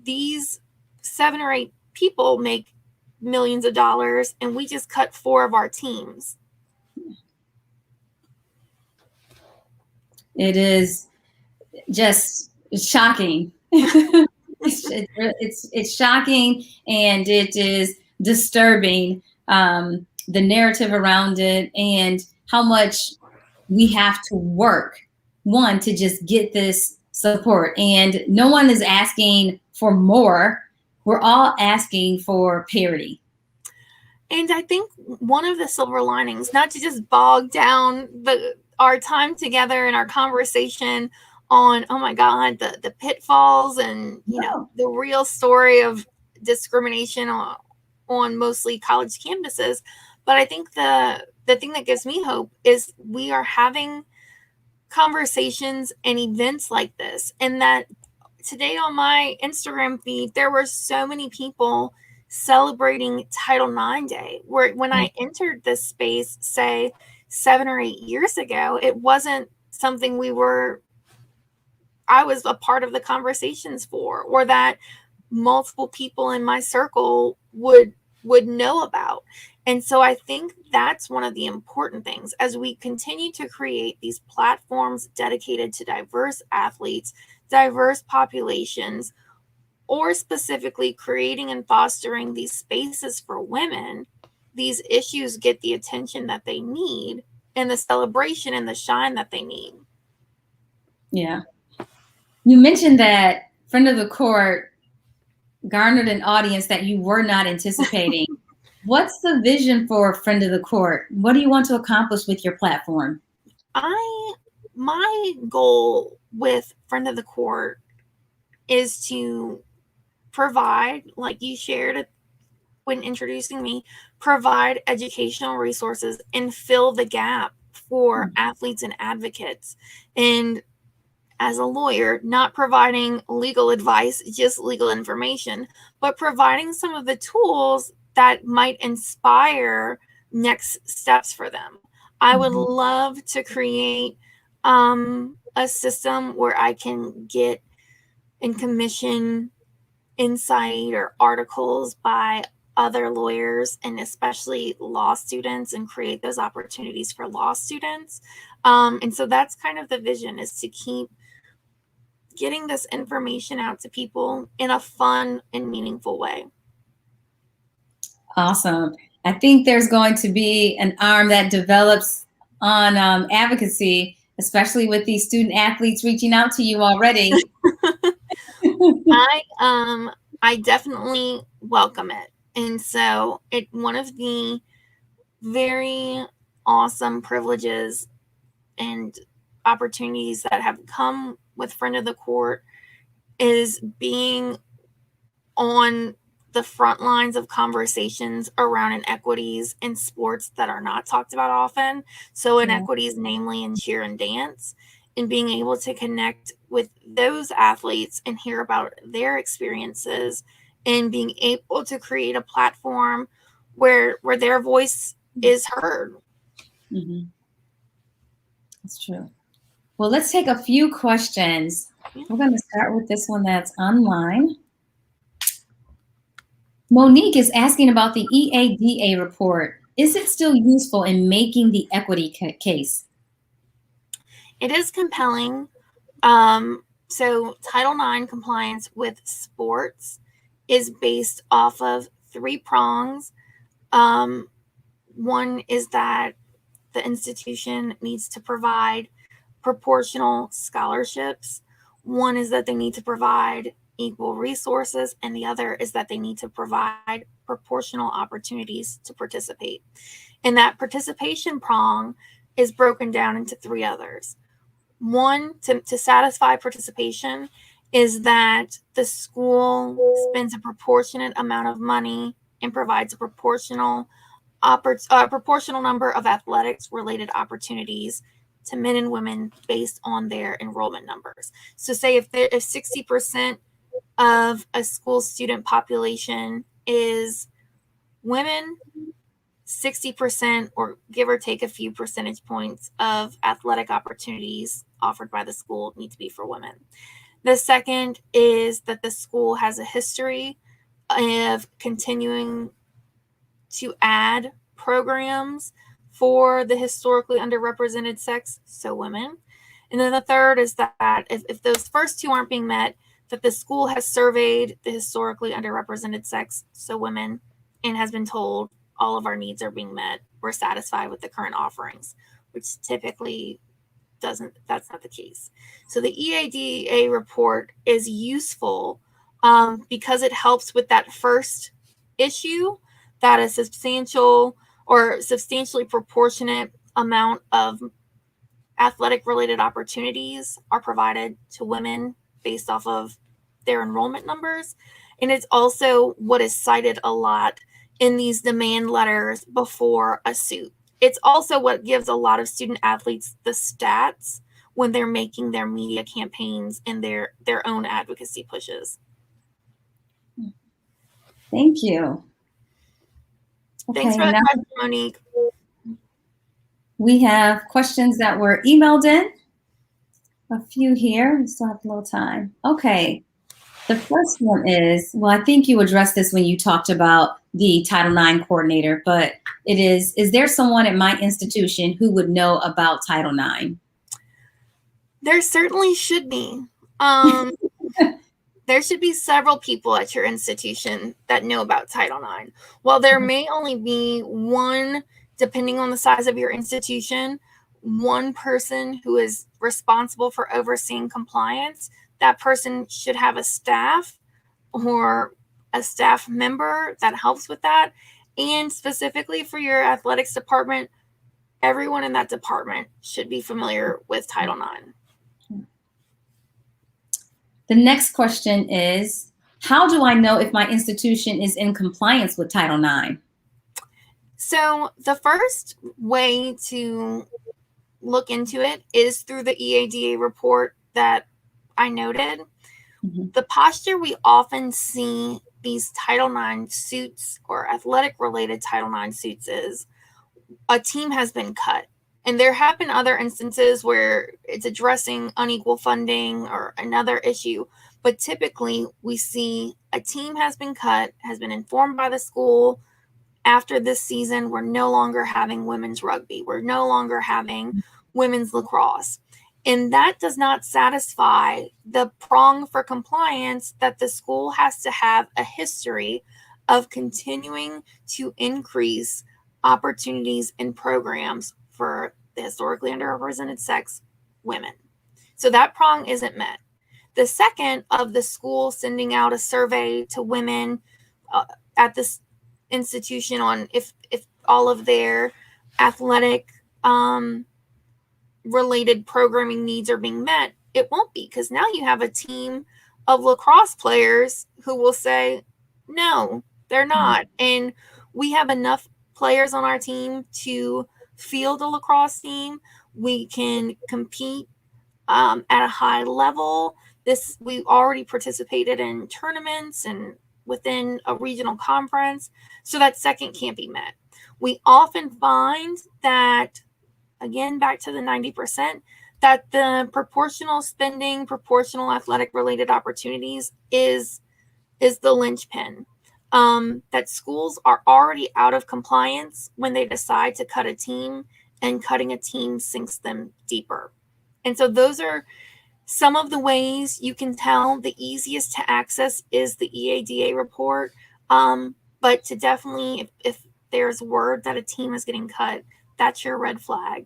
these 7 or 8 people make millions of dollars and we just cut 4 of our teams? It is just shocking. It's shocking, and it is disturbing, the narrative around it and how much we have to work, one, to just get this support. And no one is asking for more. We're all asking for parity. And I think one of the silver linings, not to just bog down our time together and our conversation on, oh my God, the pitfalls and, you know, the real story of discrimination on mostly college campuses. But I think the thing that gives me hope is we are having conversations and events like this. And that today on my Instagram feed, there were so many people celebrating Title IX Day, where when I entered this space, say 7 or 8 years ago, it wasn't something I was a part of the conversations for, or that multiple people in my circle would know about. And so I think that's one of the important things as we continue to create these platforms dedicated to diverse athletes, diverse populations, or specifically creating and fostering these spaces for women, these issues get the attention that they need and the celebration and the shine that they need. Yeah. You mentioned that Friend of the Court garnered an audience that you were not anticipating. What's the vision for Friend of the Court? What do you want to accomplish with your platform? My goal with Friend of the Court is to provide, like you shared when introducing me, provide educational resources and fill the gap for athletes and advocates. And as a lawyer, not providing legal advice, just legal information, but providing some of the tools that might inspire next steps for them. I would love to create a system where I can get and commission insight or articles by other lawyers and especially law students and create those opportunities for law students. And so that's kind of the vision, is to keep getting this information out to people in a fun and meaningful way. Awesome. I think there's going to be an arm that develops on advocacy, especially with these student athletes reaching out to you already. I definitely welcome it. And so one of the very awesome privileges and opportunities that have come with Friend of the Court is being on the front lines of conversations around inequities in sports that are not talked about often. So inequities, namely in cheer and dance, and being able to connect with those athletes and hear about their experiences and being able to create a platform where their voice is heard. Mm-hmm. That's true. Well, let's take a few questions. We're going to start with this one that's online. Monique is asking about the EADA report. Is it still useful in making the equity case? It is compelling. So Title IX compliance with sports is based off of 3 prongs. One is that the institution needs to provide proportional scholarships. One is that they need to provide equal resources, and the other is that they need to provide proportional opportunities to participate. And that participation prong is broken down into 3 others. One, to satisfy participation, is that the school spends a proportionate amount of money and provides a proportional number of athletics-related opportunities to men and women based on their enrollment numbers. So say if 60% of a school student population is women, 60%, or give or take a few percentage points, of athletic opportunities offered by the school need to be for women. The second is that the school has a history of continuing to add programs for the historically underrepresented sex, so women. And then the third is that if those first 2 aren't being met, that the school has surveyed the historically underrepresented sex, so women, and has been told all of our needs are being met. We're satisfied with the current offerings, which typically that's not the case. So the EADA report is useful because it helps with that first issue, that a substantial or substantially proportionate amount of athletic related opportunities are provided to women based off of their enrollment numbers. And it's also what is cited a lot in these demand letters before a suit. It's also what gives a lot of student athletes the stats when they're making their media campaigns and their own advocacy pushes. Thank you. Thanks for the question, Monique. We have questions that were emailed in. A few here. We still have a little time. Okay. The first one is, well, I think you addressed this when you talked about the Title IX coordinator, but it is there someone at my institution who would know about Title IX? There certainly should be. There should be several people at your institution that know about Title IX. While there may only be one, depending on the size of your institution, one person who is responsible for overseeing compliance, that person should have a staff or a staff member that helps with that. And specifically for your athletics department, everyone in that department should be familiar with Title IX. The next question is, how do I know if my institution is in compliance with Title IX? So the first way to look into it is through the EADA report that I noted. Mm-hmm. The posture we often see these Title IX suits or athletic related Title IX suits is a team has been cut. And there have been other instances where it's addressing unequal funding or another issue. But typically we see a team has been cut, has been informed by the school, after this season, we're no longer having women's rugby. We're no longer having women's lacrosse. And that does not satisfy the prong for compliance that the school has to have a history of continuing to increase opportunities and programs for the historically underrepresented sex, women. So that prong isn't met. The second of the school sending out a survey to women at this institution on if all of their athletic related programming needs are being met, it won't be, because now you have a team of lacrosse players who will say, no, they're not. And we have enough players on our team to field a lacrosse team. We can compete at a high level. We already participated in tournaments and within a regional conference. So that second can't be met. We often find that, again, back to the 90%, that the proportional spending, proportional athletic related opportunities is the linchpin. That schools are already out of compliance when they decide to cut a team, and cutting a team sinks them deeper. And so those are some of the ways you can tell. The easiest to access is the EADA report. But to definitely, if there's word that a team is getting cut, that's your red flag.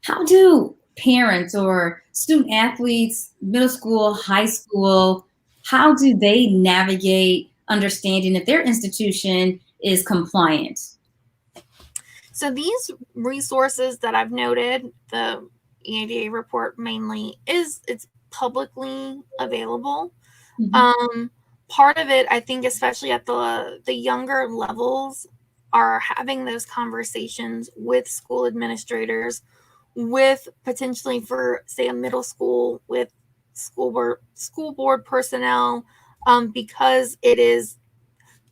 How do parents or student athletes, middle school, high school, how do they navigate understanding if their institution is compliant? So these resources that I've noted, the EADA report mainly, it's publicly available. Mm-hmm. Part of it, I think, especially at the younger levels, are having those conversations with school administrators, with potentially for, say, a middle school, with school board personnel, because it is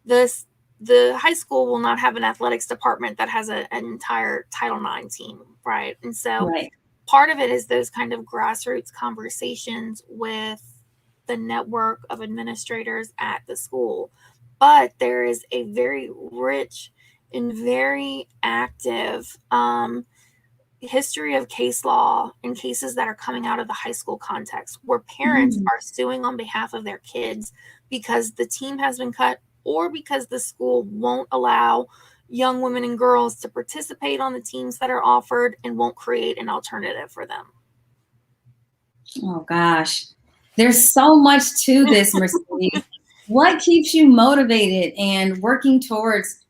this the high school will not have an athletics department that has an entire Title IX team, right? And so Right. part of it is those kind of grassroots conversations with the network of administrators at the school. But there is a very rich and very active history of case law and cases that are coming out of the high school context where parents Mm. are suing on behalf of their kids because the team has been cut or because the school won't allow young women and girls to participate on the teams that are offered and won't create an alternative for them. Oh gosh, there's so much to this, Mercedes. What keeps you motivated and working towards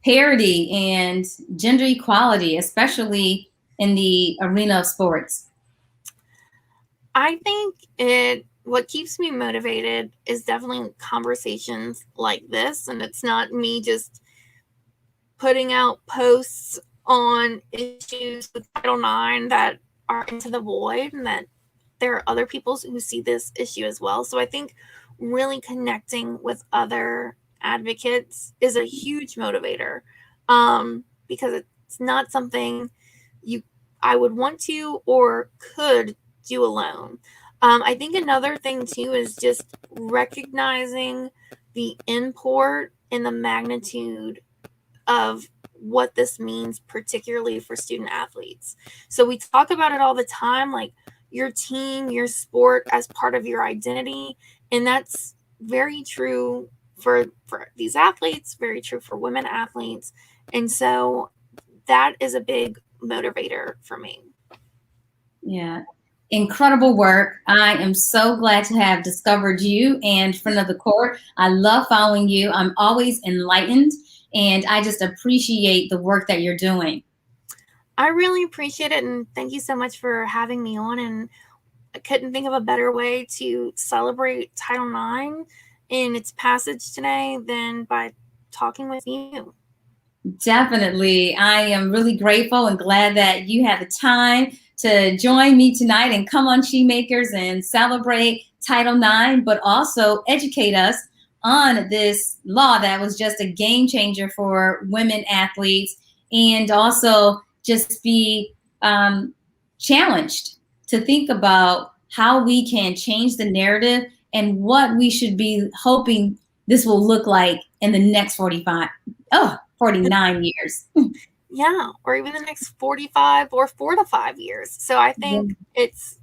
parity and gender equality, especially in the arena of sports? I think what keeps me motivated is definitely conversations like this, and it's not me just putting out posts on issues with Title IX that are into the void, and that there are other people who see this issue as well. So I think really connecting with other advocates is a huge motivator, because it's not something I would want to or could do alone. I think another thing too is just recognizing the import and the magnitude of what this means, particularly for student athletes. So we talk about it all the time, like your team, your sport as part of your identity. And that's very true for these athletes, very true for women athletes. And so that is a big motivator for me. Yeah. Incredible work. I am so glad to have discovered you and Friend of the Court. I love following you. I'm always enlightened, and I just appreciate the work that you're doing. I really appreciate it, and thank you so much for having me on. And I couldn't think of a better way to celebrate Title IX in its passage today than by talking with you. Definitely. I am really grateful and glad that you had the time to join me tonight and come on SHEMAKERS and celebrate Title IX, but also educate us on this law that was just a game changer for women athletes, and also just be challenged to think about how we can change the narrative and what we should be hoping this will look like in the next 49 years. Yeah, or even the next 45 or 4 to 5 years. So I think it's,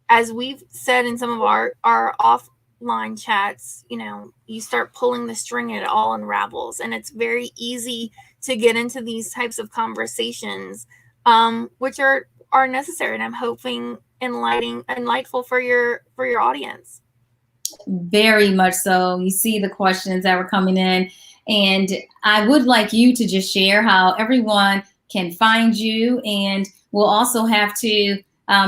as we've said in some of our offline chats, you start pulling the string and it all unravels. And it's very easy to get into these types of conversations, which are necessary. And I'm hoping enlightful for your audience. Very much so. You see the questions that were coming in, and I would like you to just share how everyone can find you, and we'll also have to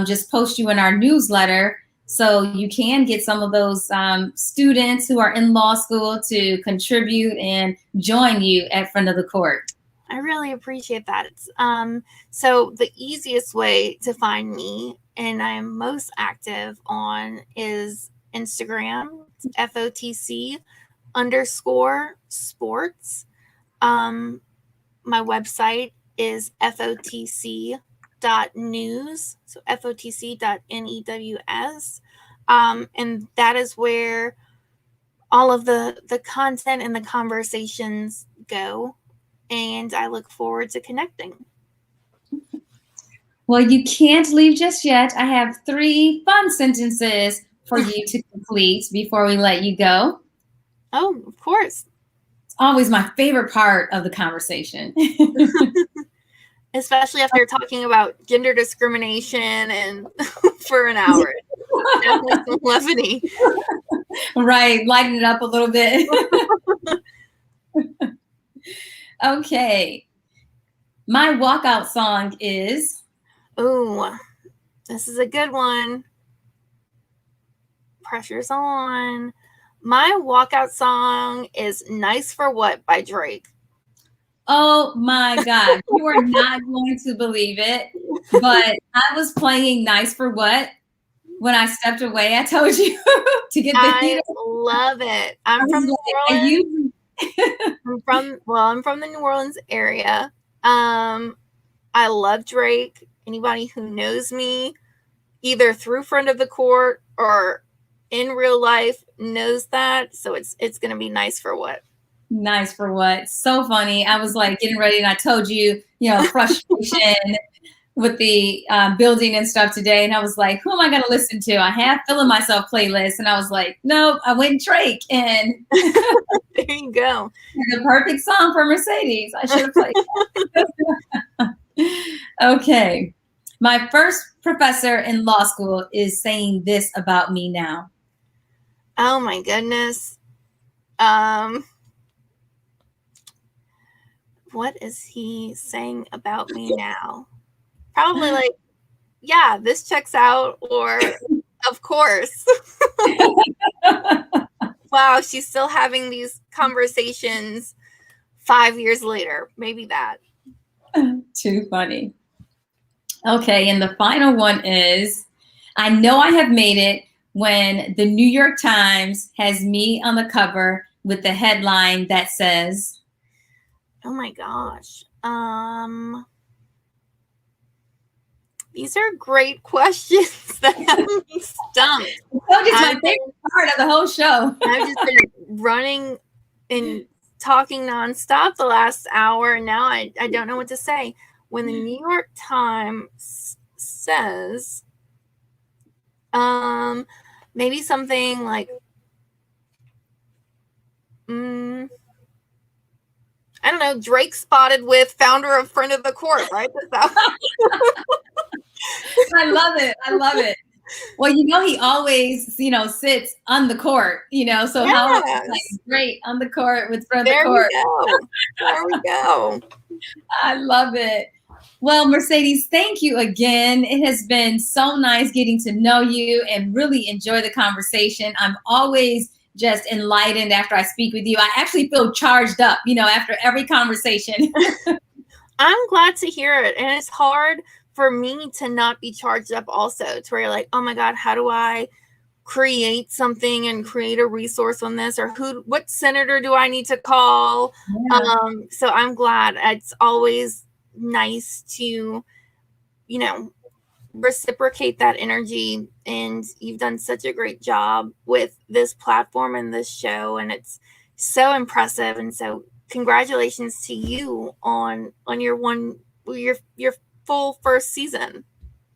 just post you in our newsletter so you can get some of those students who are in law school to contribute and join you at Friend of the Court. I really appreciate that. So the easiest way to find me, and I'm most active on, is Instagram, FOTC_sports. My website is FOTC.news, so FOTC.news. And that is where all of the content and the conversations go. And I look forward to connecting. Well, you can't leave just yet. I have 3 fun sentences for you to complete before we let you go. Oh, of course. It's always my favorite part of the conversation. Especially after talking about gender discrimination and for an hour. Definitely some levity. Right, lighten it up a little bit. Okay. My walkout song is... Ooh, this is a good one. Pressure's on. My walkout song is Nice for What by Drake. Oh my God, you are not going to believe it, but I was playing Nice for What when I stepped away. I told you to get the heat. I love it. I'm from New Orleans. I'm from the New Orleans area. I love Drake. Anybody who knows me, either through Friend of the Court or in real life, knows that. So it's gonna be Nice for What. Nice for What? So funny. I was like getting ready, and I told you, frustration with the building and stuff today, and I was like, who am I going to listen to? I have Feeling Myself playlist, and I was like, nope, I went Drake, and there you go. The perfect song for Mercedes. I should have played that. Okay. My first professor in law school is saying this about me now. Oh my goodness. What is he saying about me now? Probably like, yeah, this checks out, or of course. Wow, she's still having these conversations 5 years later. Maybe that. Too funny. Okay, and the final one is, I know I have made it when the New York Times has me on the cover with the headline that says... Oh my gosh. These are great questions that have me stumped. It's my favorite part of the whole show. I've just been running and talking nonstop the last hour, and now I don't know what to say. When the New York Times says, maybe something like, I don't know, Drake spotted with founder of Friend of the Court, right? I love it. I love it. Well, he always, sits on the court, so yes. How it's like great on the court with Friend of the Court. There we go. I love it. Well, Mercedes, thank you again. It has been so nice getting to know you and really enjoy the conversation. I'm always just enlightened after I speak with you. I actually feel charged up, after every conversation. I'm glad to hear it. And it's hard for me to not be charged up also, to where you're like, oh my God, how do I create something and create a resource on this? Or what senator do I need to call? Yeah. So I'm glad. It's always nice to, reciprocate that energy, and you've done such a great job with this platform and this show, and it's so impressive. And so congratulations to you on your full first season.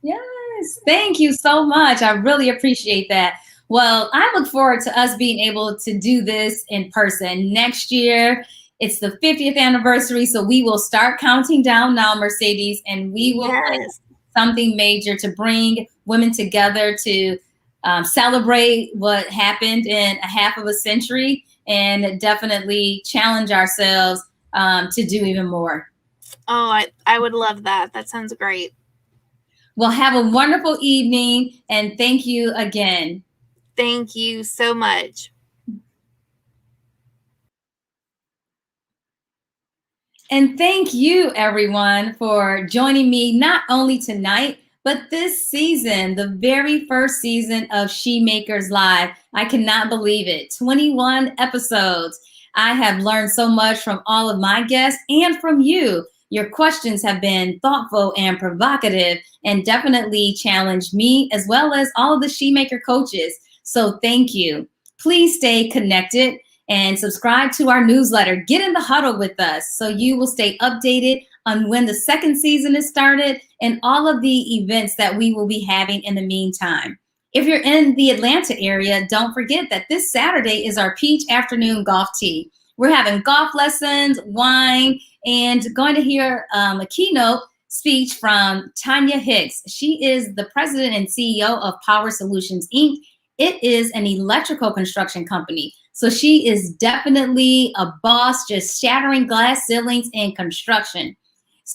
Yes, thank you so much. I really appreciate that. Well, I look forward to us being able to do this in person next year. It's the 50th anniversary, so we will start counting down now, Mercedes, and we will plan something major to bring women together to celebrate what happened in a half of a century, and definitely challenge ourselves to do even more. Oh, I would love that. That sounds great. Well, have a wonderful evening, and thank you again. Thank you so much. And thank you, everyone, for joining me not only tonight, but this season, the very first season of SHEMAKERS Live. I cannot believe it. 21 episodes. I have learned so much from all of my guests and from you. Your questions have been thoughtful and provocative, and definitely challenged me as well as all of the SHEMAKER coaches. So thank you. Please stay connected and subscribe to our newsletter. Get in the huddle with us so you will stay updated on when the second season is started and all of the events that we will be having in the meantime. If you're in the Atlanta area, don't forget that this Saturday is our Peach Afternoon Golf Tea. We're having golf lessons, wine, and going to hear a keynote speech from Tanya Hicks. She is the president and CEO of Power Solutions, Inc. It is an electrical construction company. So she is definitely a boss, just shattering glass ceilings in construction.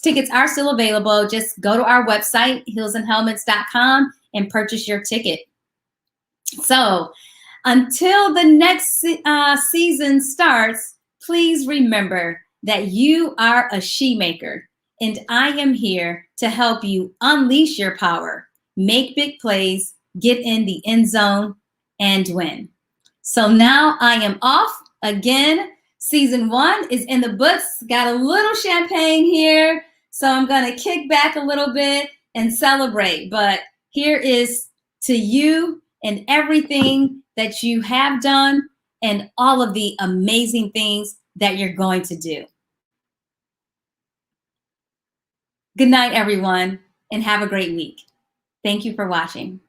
Tickets are still available. Just go to our website, heelsandhelmets.com, and purchase your ticket. So until the next season starts, please remember that you are a she-maker, and I am here to help you unleash your power, make big plays, get in the end zone, and win. So now I am off again. Season 1 is in the books. Got a little champagne here, so I'm going to kick back a little bit and celebrate. But here is to you and everything that you have done and all of the amazing things that you're going to do. Good night, everyone, and have a great week. Thank you for watching.